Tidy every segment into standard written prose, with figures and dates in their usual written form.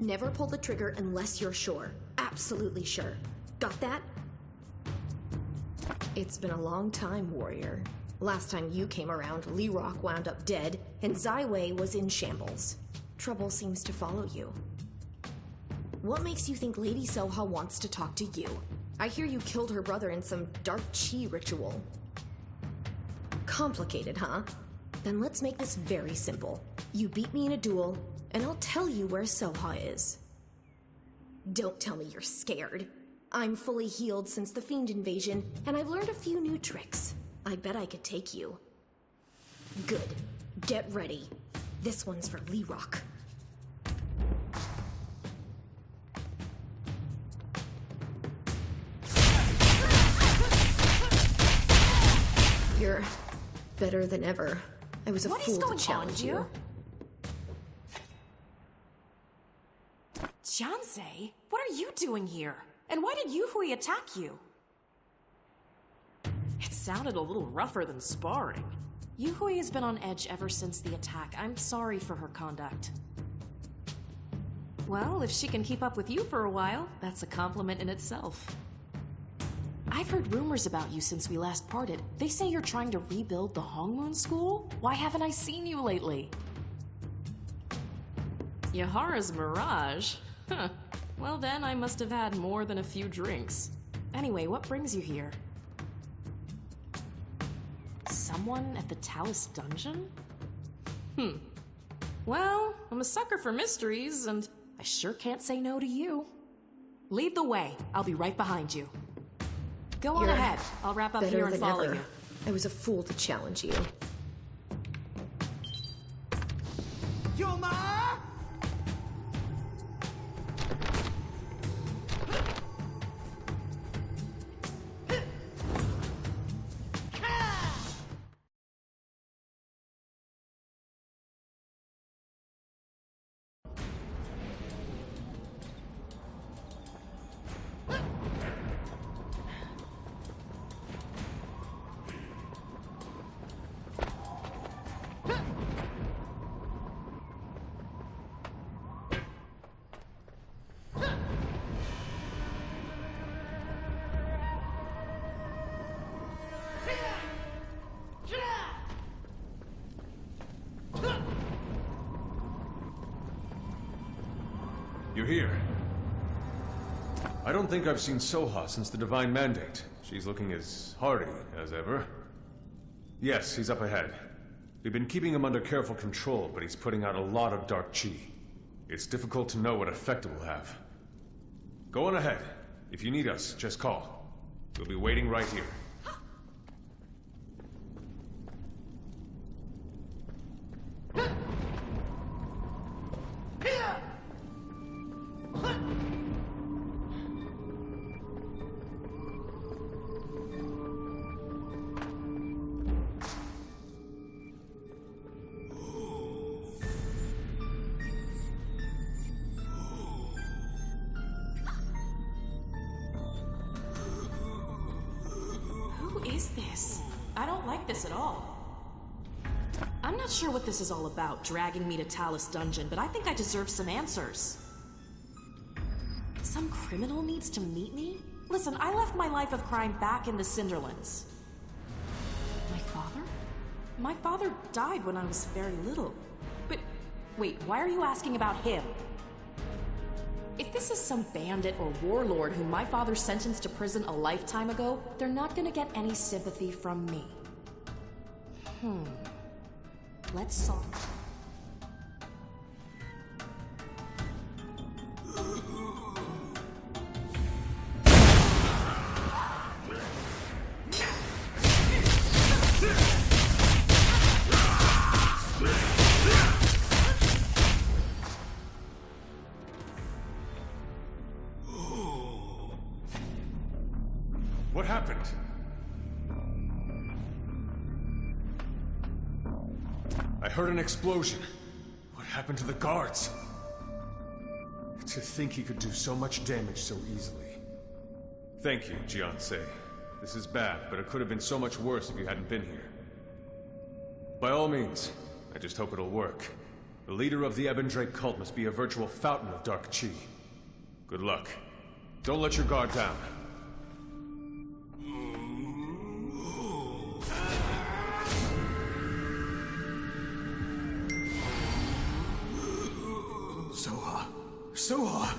Never pull the trigger unless you're sure. Absolutely sure. Got that? It's been a long time, warrior. Last time you came around, Lee Rock wound up dead, and Zyway was in shambles. Trouble seems to follow you. What makes you think Lady Soha wants to talk to you? I hear you killed her brother in some dark chi ritual. Complicated, huh? Then let's make this very simple. You beat me in a duel, and I'll tell you where Soha is. Don't tell me you're scared. I'm fully healed since the Fiend invasion, and I've learned a few new tricks. I bet I could take you. Good. Get ready. This one's for Lee Rock. You're better than ever. I was a fool to challenge you. Jiansei, what are you doing here? And why did Yuhui attack you? It sounded a little rougher than sparring. Yuhui has been on edge ever since the attack. I'm sorry for her conduct. Well, if she can keep up with you for a while, that's a compliment in itself. I've heard rumors about you since we last parted. They say you're trying to rebuild the Hongmoon School? Why haven't I seen you lately? Yahara's mirage? Huh. Well then, I must have had more than a few drinks. Anyway, what brings you here? Someone at the Talus dungeon? Well, I'm a sucker for mysteries, and I sure can't say no to you. Lead the way. I'll be right behind you. Go on ahead. I'll wrap up here and follow you. I was a fool to challenge you. Yuma! You're here. I don't think I've seen Soha since the Divine Mandate. She's looking as hardy as ever. Yes, he's up ahead. We've been keeping him under careful control, but he's putting out a lot of dark chi. It's difficult to know what effect it will have. Go on ahead. If you need us, just call. We'll be waiting right here. Who is this? I don't like this at all. I'm not sure what this is all about, dragging me to Talus Dungeon, but I think I deserve some answers. Some criminal needs to meet me? Listen, I left my life of crime back in the Cinderlands. My father? My father died when I was very little. But, wait, why are you asking about him? If this is some bandit or warlord whom my father sentenced to prison a lifetime ago, they're not gonna get any sympathy from me. Let's solve. What happened? I heard an explosion. What happened to the guards? To think he could do so much damage so easily. Thank you, Jiansei. This is bad, but it could have been so much worse if you hadn't been here. By all means, I just hope it'll work. The leader of the Ebon cult must be a virtual fountain of dark chi. Good luck. Don't let your guard down. Soha. Soha!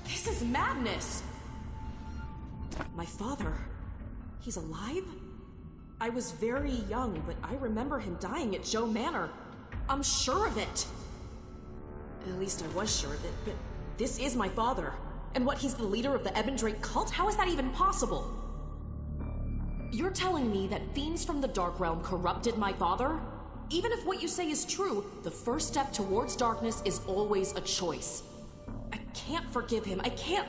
This is madness! My father... he's alive? I was very young, but I remember him dying at Joe Manor. I'm sure of it! At least I was sure of it, but this is my father. And what, he's the leader of the Ebon cult? How is that even possible? You're telling me that fiends from the Dark Realm corrupted my father? Even if what you say is true, the first step towards darkness is always a choice. I can't forgive him. I can't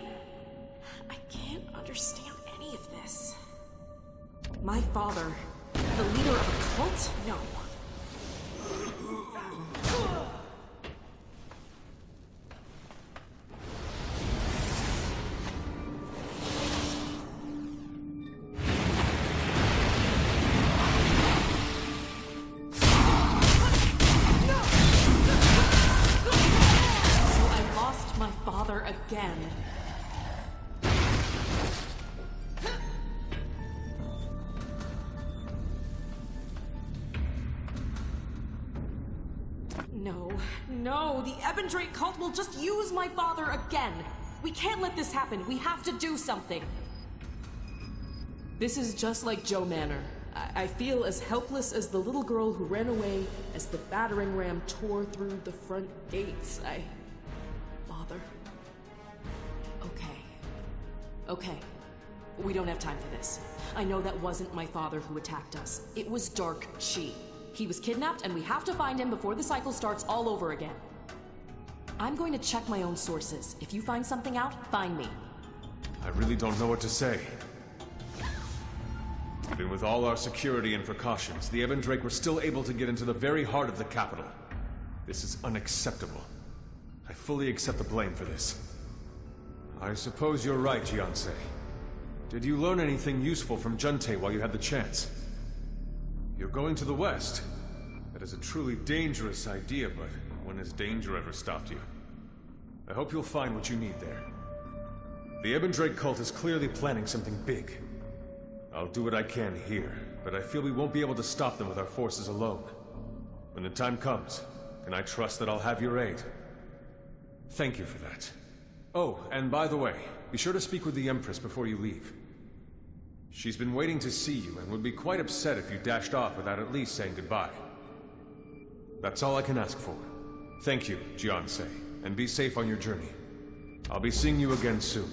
understand any of this. My father, the leader of a cult? No. Again. No, the Ebon cult will just use my father again. We can't let this happen. We have to do something. This is just like Joe Manor. I feel as helpless as the little girl who ran away as the battering ram tore through the front gates. Father. Okay. We don't have time for this. I know that wasn't my father who attacked us. It was Dark Chi. He was kidnapped, and we have to find him before the cycle starts all over again. I'm going to check my own sources. If you find something out, find me. I really don't know what to say. Even with all our security and precautions, the Ebon were still able to get into the very heart of the capital. This is unacceptable. I fully accept the blame for this. I suppose you're right, Jiansei. Did you learn anything useful from Junte while you had the chance? You're going to the west. That is a truly dangerous idea, but when has danger ever stopped you? I hope you'll find what you need there. The Ebon cult is clearly planning something big. I'll do what I can here, but I feel we won't be able to stop them with our forces alone. When the time comes, can I trust that I'll have your aid? Thank you for that. Oh, and by the way, be sure to speak with the Empress before you leave. She's been waiting to see you and would be quite upset if you dashed off without at least saying goodbye. That's all I can ask for. Thank you, Jiansei, and be safe on your journey. I'll be seeing you again soon.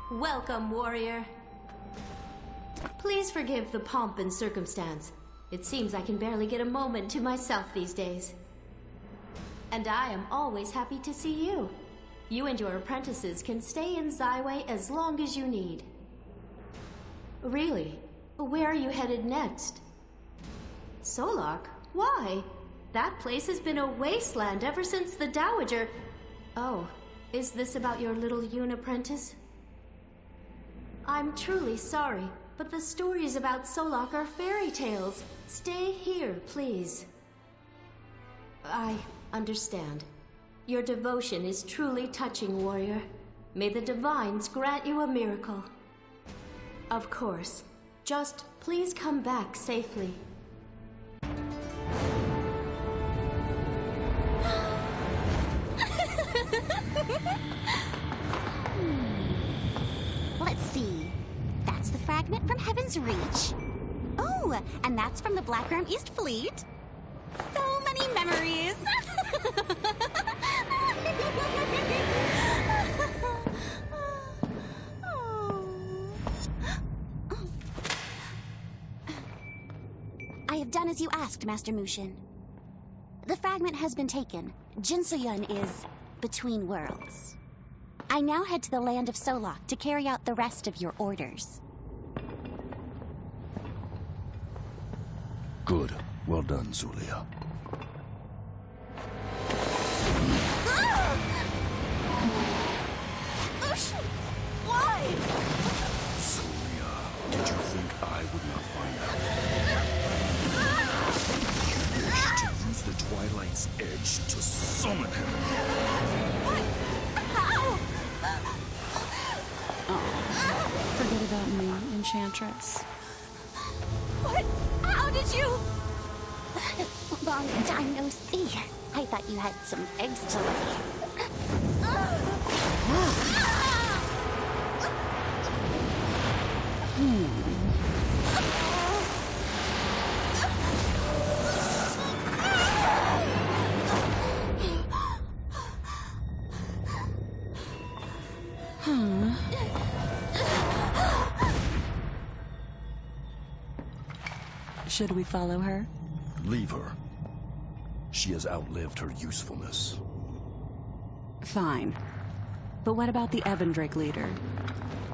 Welcome, warrior. Please forgive the pomp and circumstance. It seems I can barely get a moment to myself these days. And I am always happy to see you. You and your apprentices can stay in Zyway as long as you need. Really? Where are you headed next? Solok? Why? That place has been a wasteland ever since the Dowager... Oh, is this about your little Yoon apprentice? I'm truly sorry, but the stories about Solok are fairy tales. Stay here, please. I understand. Your devotion is truly touching, warrior. May the divines grant you a miracle. Of course. Just please come back safely. Let's see. That's the fragment from Heaven's Reach. Oh, and that's from the Blackroom East Fleet. So many memories. I have done as you asked, Master Mushin. The fragment has been taken. Jinsoyun is between worlds. I now head to the land of Solok to carry out the rest of your orders. Good. Well done, Zulia. Why? Zulia, did you think I would not find out? You wish to use the Twilight's edge to summon him. How? Forget about me, Enchantress. What? How did you? Long time no see. I thought you had some eggs to lay. Should we follow her? Leave her. She has outlived her usefulness. Fine. But what about the Evandrake leader?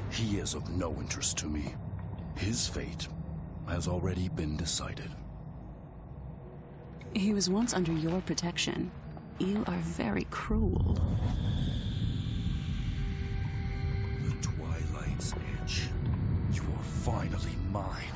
He is of no interest to me. His fate has already been decided. He was once under your protection. You are very cruel. The Twilight's edge. You are finally mine.